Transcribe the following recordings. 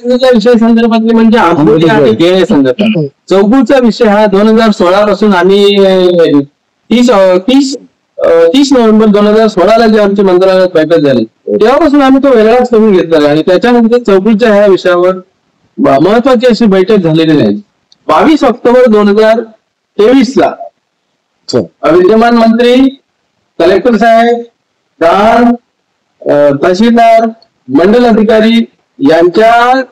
विषय संदर्भातले म्हणजे आंबोली आणि गेळे संदर्भात चौगुलचा विषय हा 2016 पासून आम्ही 30 नोव्हेंबर 2016 जी आमची मंत्रालयात बैठक झाली तेव्हापासून आम्ही तो वेगळाच करून घेतला आणि त्याच्यानंतर चौगुलच्या ह्या विषयावर महत्वाची अशी बैठक झालेली नाही. 22 ऑक्टोबर 2023 ला विद्यमान मंत्री, कलेक्टर साहेब, दान, तहसीलदार, मंडल अधिकारी यांच्या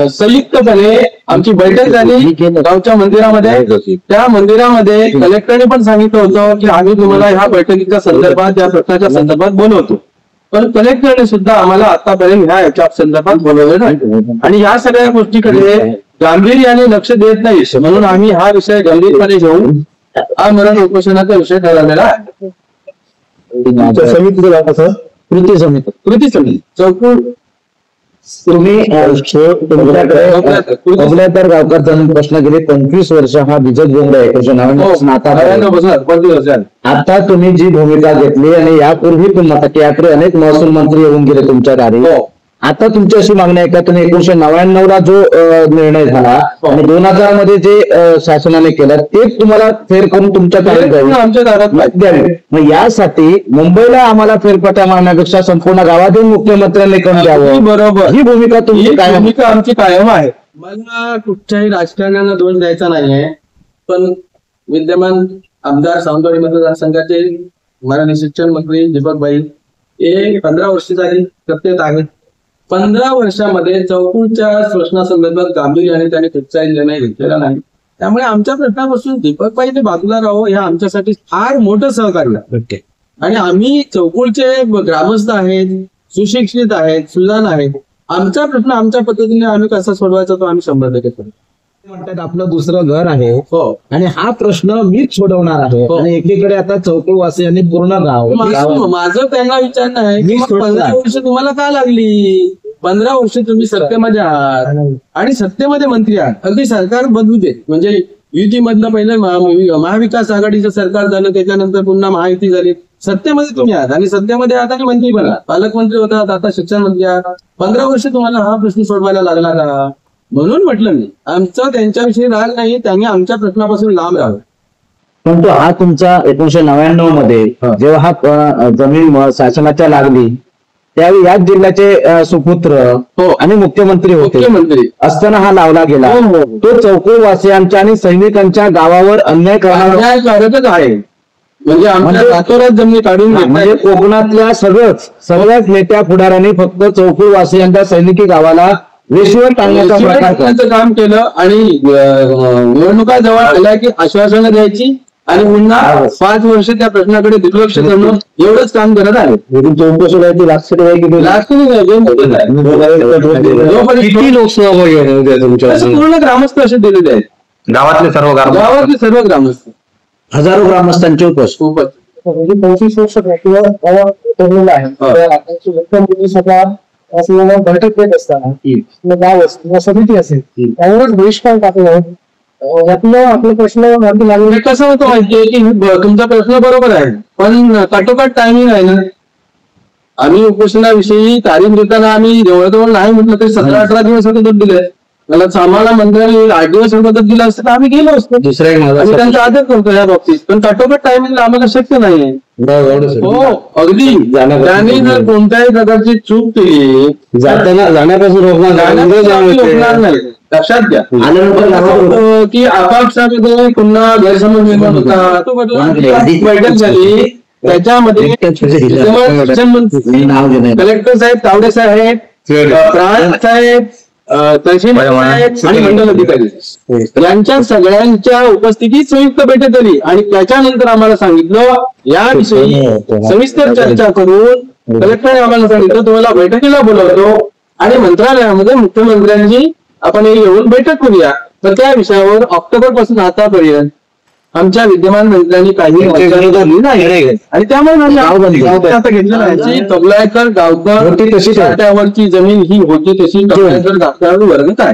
संयुक्तपणे आमची बैठक झाली गावच्या मंदिरामध्ये. त्या मंदिरामध्ये कलेक्टरने पण सांगितलं होतं की आम्ही तुम्हाला ह्या बैठकीच्या संदर्भात या प्रश्नाच्या संदर्भात बोलवतो, पण कलेक्टरने सुद्धा आम्हाला आतापर्यंत ह्या संदर्भात बोलवलं नाही आणि ह्या सगळ्या गोष्टीकडे गांभीर्याने लक्ष देत नाही. म्हणून आम्ही हा विषय गंभीरपणे घेऊन आमरण उपोषणाचा विषय ठरवलेला आहे. कृती समिती चौकूळ तुम्ही तुमच्याकडे गावकऱ्यांनी प्रश्न गेले 25 वर्ष हा भिजत गोंधळ आहे. आता तुम्ही जी भूमिका घेतली आणि यापूर्वी पण याकडे अनेक महसूल मंत्री येऊन गेले तुमच्या दारी. आता तुमची अशी मागणी आहे का तुम्ही 1999 ला जो निर्णय झाला आणि 2000 मध्ये जे शासनाने केलं ते तुम्हाला फेर करून तुमच्या दारात द्यावे. मग यासाठी मुंबईला आम्हाला फेरफटका मारण्यापेक्षा संपूर्ण गावातून मुख्यमंत्र्यांनी करून द्यावं. बरोबर, ही भूमिका तुमची काय? भूमिका आमची कायम आहे. मला कुठच्याही राजकारण्यांना दोष द्यायचा नाहीये, पण विद्यमान आमदार सावंतवाडी मतदारसंघाचे मराठी शिक्षण मंत्री दीपकभाई हे 15 वर्ष झाली सत्तेत आहेत. 15 वर्षामध्ये चौकूळच्या प्रश्नासंदर्भात गांभीर्याने त्यांनी कुठचाही निर्णय घेतलेला नाही. त्यामुळे आमच्या प्रश्नापासून दीपकबाईने बाजूला राहावं हे आमच्यासाठी फार मोठं सहकार्य. आणि आम्ही चौकूळचे ग्रामस्थ आहेत, सुशिक्षित आहेत, सुजाण आहेत. आमचा प्रश्न आमच्या पद्धतीने आम्ही कसा सोडवायचा तो आम्ही 100% करू. म्हणतात आपलं दुसरं घर आहे आणि हा प्रश्न मीच सोडवणार आहे आणि एकीकडे आता चौकूळवासियांनी पूर्ण गाव. माझं त्यांना विचारणं आहे की 15 वर्ष तुम्हाला का लागली? 15 वर्ष तुम्ही सत्तेमध्ये आहात आणि सत्तेमध्ये मंत्री आहात. अगदी सरकार बदलू दे, म्हणजे युतीमधलं पहिलं महाविकास आघाडीचं सरकार झालं, त्याच्यानंतर पुन्हा महायुती झाली. सत्तेमध्ये तुम्ही आहात आणि सत्तेमध्ये आहात आणि मंत्री पण आहात, पालकमंत्री होतात, आता शिक्षण मंत्री आहात. 15 वर्ष तुम्हाला हा प्रश्न सोडवायला लागला का? म्हणून म्हटलं मी आमचा त्यांच्याविषयी राग नाही, त्यांनी आमच्या प्रश्नापासून लांब राहावं. परंतु हा तुमचा 1999 मध्ये जेव्हा हा जमीन शासनाच्या लागली त्यावेळी याच जिल्ह्याचे सुपुत्र आणि मुख्यमंत्री होते असताना हा लावला गेला. तो चौकूळवासियांच्या आणि सैनिकांच्या गावावर अन्याय करतच आहे. म्हणजे आमच्या रातोरात जमिनी काढून म्हणजे कोकणातल्या सगळ्याच नेत्या पुढाऱ्यांनी फक्त चौकूळवासियांच्या सैनिकी गावाला वेशीवर टाळण्याचं काम केलं आणि निवडणुका जवळ आल्या की आश्वासनं द्यायची आणि पुन्हा 5 वर्ष त्या प्रश्नाकडे दुर्लक्ष करणं एवढंच काम करत आहे. किती लोकसभा पूर्ण ग्रामस्थ असे दिलेले आहेत. गावातले सर्व ग्रामस्थ, हजारो ग्रामस्थांचे उपस्थित 25 वर्ष असं बैठक देत असताना गाव असेल समिती असेल त्यावरच बहिष्कार टाकलं. आपला प्रश्न कसं होतं माहितीये की तुमचा प्रश्न बरोबर आहे, पण काटोकाट टायमिंग आहे ना. आम्ही उपोषणाविषयी तारीख देताना आम्ही जवळजवळ नाही म्हटलं तरी 17-18 दिवस अगोदर दिले. मला आम्हाला मंत्र्यांनी 8 दिवस अगोदर दिला असतं तर आम्ही गेलो असतो. आम्ही त्यांचा आदर करतो या बाबतीत, पण काटोकाट टायमिंगला आम्हाला शक्य नाहीये. हो अगदी. त्याने जर कोणत्याही प्रकारची चूक केली जाण्यापासून रोखणार नाही. लक्षात घ्या की आपापसामध्ये पुन्हा गैरसमज निर्माण होता. बैठक झाली त्याच्यामध्ये कलेक्टर साहेब, तावडे साहेब, प्रांत साहेब, तहसीलदार आणि मंडल अधिकारी यांच्या सगळ्यांच्या उपस्थितीत संयुक्त बैठक झाली आणि त्याच्यानंतर आम्हाला सांगितलं याविषयी सविस्तर चर्चा करून कलेक्टरने आम्हाला सांगितलं तुम्हाला बैठकीला बोलवतो आणि मंत्रालयामध्ये मुख्यमंत्र्यांची आपण येऊन बैठक करूया. तर त्या विषयावर ऑक्टोबर पासून आतापर्यंत आमच्या विद्यमान मंत्र्यांनी काही नाही आणि त्यामुळे आता घेतलेलं आहे. कबलायकर गावकर जमीन ही होती तशी कबलायकर गावकर वर्ग काय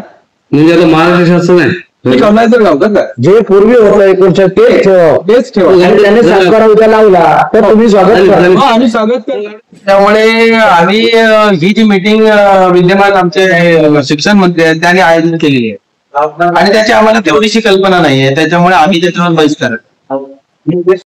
म्हणजे आता महाराष्ट्र शासन आहे मी कमलाकर गावकर का जे पूर्वी होतं 19 तेच ठेवा. तेच ठेवा. आणि त्याने सातबारा उद्या लावला तर तुम्ही स्वागत करा. हो, आम्ही स्वागत करणार. त्यामुळे आम्ही ही जी मीटिंग विद्यमान आमचे शिक्षण मंत्री आहेत त्यांनी आयोजन केलेली आहे आणि त्याची आम्हाला तेवढीशी कल्पना नाहीये, त्याच्यामुळे आम्ही त्याच्यावर बहिष्कार